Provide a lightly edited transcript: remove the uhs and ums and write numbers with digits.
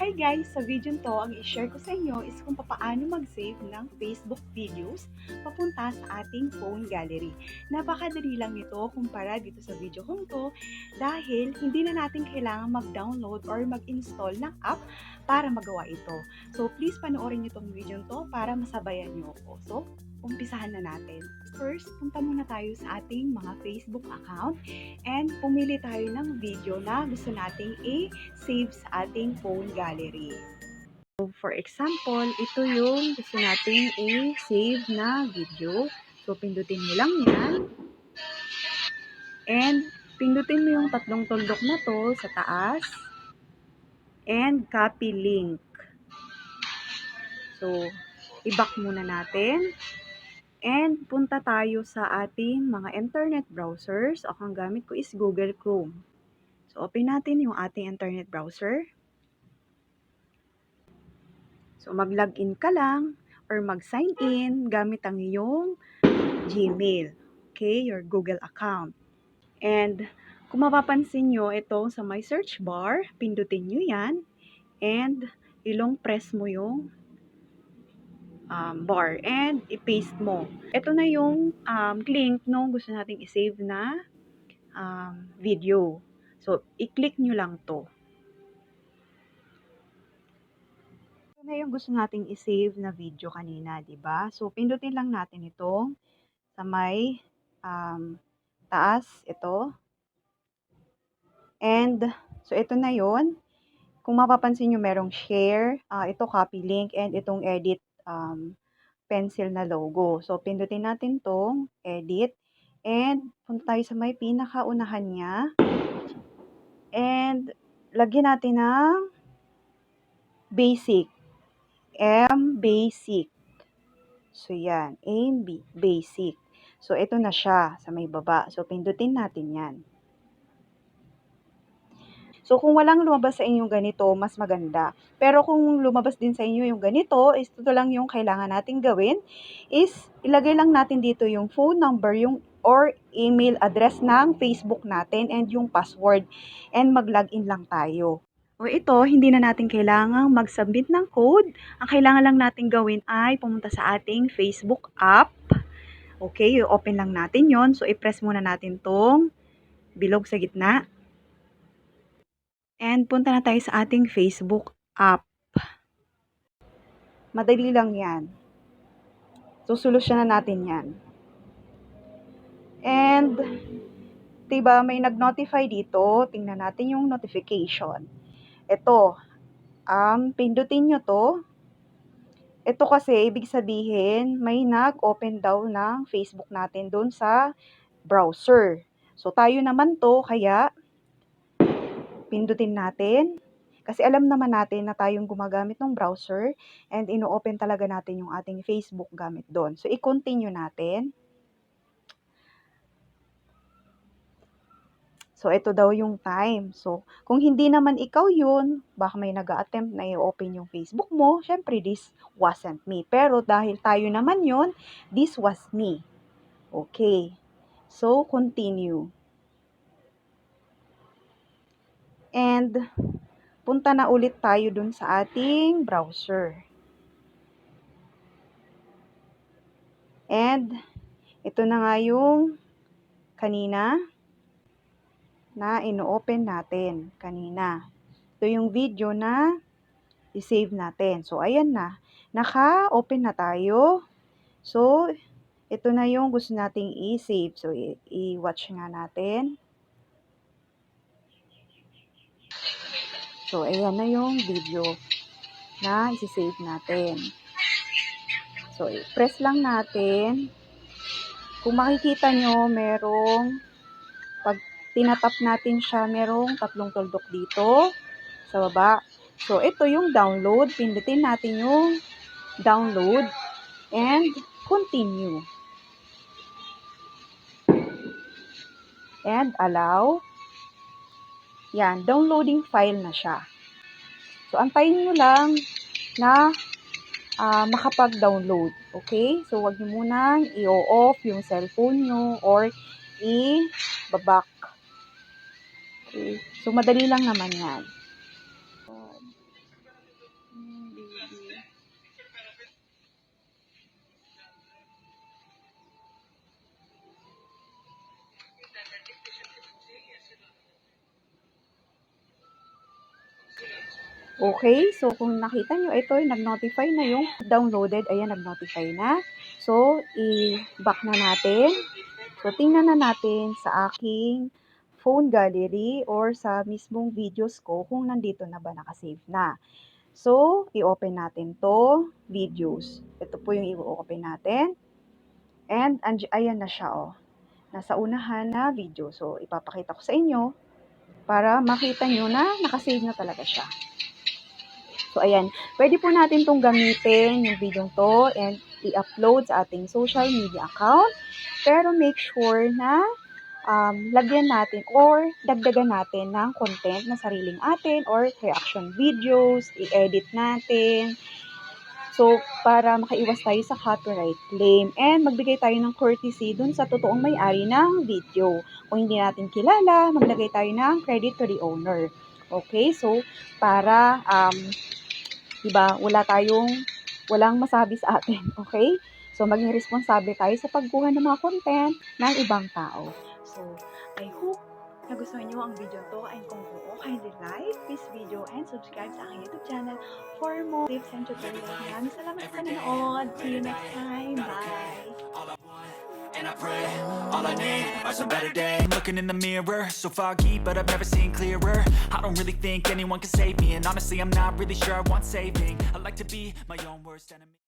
Hi guys! Sa video to, ang i-share ko sa inyo is kung paano mag-save ng Facebook videos papunta sa ating phone gallery. Napakadali lang nito kumpara dito sa video kong to dahil hindi na natin kailangan mag-download or mag-install ng app para magawa ito. So please panoorin niyo tong video to para masabayan niyo ako. So umpisahan na natin. First, punta muna tayo sa ating mga Facebook account and pumili tayo ng video na gusto nating i-save sa ating phone gallery. So, for example, ito yung gusto nating i-save na video. So, pindutin mo lang yan. And, pindutin mo yung tatlong tuldok na to sa taas. And, copy link. So, i-back muna natin. And, punta tayo sa ating mga internet browsers. Ako ang gamit ko is Google Chrome. So, open natin yung ating internet browser. So, mag-login ka lang or mag-sign in gamit ang iyong Gmail. Okay, your Google account. And, kung mapapansin nyo, ito sa my search bar, pindutin nyo yan. And, ilong press mo yung bar and i-paste mo. Ito na yung link nung gusto nating i-save na video. So, i-click nyo lang to. Ito na yung gusto nating i-save na video kanina, di ba? So, pindutin lang natin ito sa may taas, ito. And, so ito na yon. Kung mapapansin nyo, merong share, ito copy link, and itong edit pencil na logo. So, pindutin natin tong edit. And, punta tayo sa may pinakaunahan niya. And, lagyan natin ng basic. Basic. So, yan. Basic. So, ito na siya sa may baba. So, pindutin natin yan. So, kung walang lumabas sa inyong ganito, mas maganda. Pero kung lumabas din sa inyo yung ganito, is ito lang yung kailangan natin gawin, is ilagay lang natin dito yung phone number, yung or email address ng Facebook natin, and yung password. And mag-login lang tayo. O ito, hindi na natin kailangang mag-submit ng code. Ang kailangan lang natin gawin ay pumunta sa ating Facebook app. Okay, i-open lang natin yon. So, i-press muna natin tong bilog sa gitna. And punta na tayo sa ating Facebook app. Madali lang yan. So, solusyonan natin yan. And, diba, may nag-notify dito. Tingnan natin yung notification. Ito, pindutin nyo to. Ito kasi, ibig sabihin, may nag-open daw ng Facebook natin doon sa browser. So, tayo naman to, kaya pindutin natin. Kasi alam naman natin na tayong gumagamit ng browser and ino-open talaga natin yung ating Facebook gamit doon. So, i-continue natin. So, ito daw yung time. So, kung hindi naman ikaw yun, baka may nag-a-attempt na i-open yung Facebook mo, syempre, this wasn't me. Pero dahil tayo naman yun, this was me. Okay. So, continue. And, punta na ulit tayo dun sa ating browser. And, ito na nga yung kanina na ino-open natin kanina. Ito yung video na i-save natin. So, ayan na. Naka-open na tayo. So, ito na yung gusto nating i-save. So, i-watch nga natin. So, ayan na yung video na i-save natin. So, i-press lang natin. Kung makikita nyo, merong, pag tinatap natin siya, merong tatlong tuldok dito sa baba. So, ito yung download. Pindutin natin yung download and continue. And allow. Yan, downloading file na siya. So, antayin nyo lang na makapag-download. Okay? So, wag nyo munang i-off yung cellphone nyo or i-back. Okay? So, madali lang naman yan. Baby. Okay, so kung nakita nyo, ito nag-notify na yung downloaded. Ayan, nag-notify na. So, i-back na natin. So, tingnan na natin sa aking phone gallery or sa mismong videos ko kung nandito na ba nakasave na. So, i-open natin to videos. Ito po yung i-open natin. And, ayan na siya, oh. Nasa unahan na video. So, ipapakita ko sa inyo para makita nyo na nakasave na talaga siya. So, ayan. Pwede po natin itong gamitin, yung video to, and i-upload sa ating social media account. Pero make sure na lagyan natin or dagdagan natin ng content na sariling atin or reaction videos, i-edit natin. So, para makaiwas tayo sa copyright claim and magbigay tayo ng courtesy dun sa totoong may-ari ng video. Kung hindi natin kilala, maglagay tayo ng credit to the owner. Okay, so para diba, walang masabi sa atin, okay? So, maging responsable tayo sa pagkuha ng mga content ng ibang tao. So, I hope nagustuhan nyo ang video to, and kung oo, kindly like this video and subscribe sa aking YouTube channel for more tips and tutorials. Maraming salamat sa panonood. See you next time. Bye! And I pray, all I need are some better days. Looking in the mirror, so foggy, but I've never seen clearer. I don't really think anyone can save me, and honestly, I'm not really sure I want saving. I like to be my own worst enemy.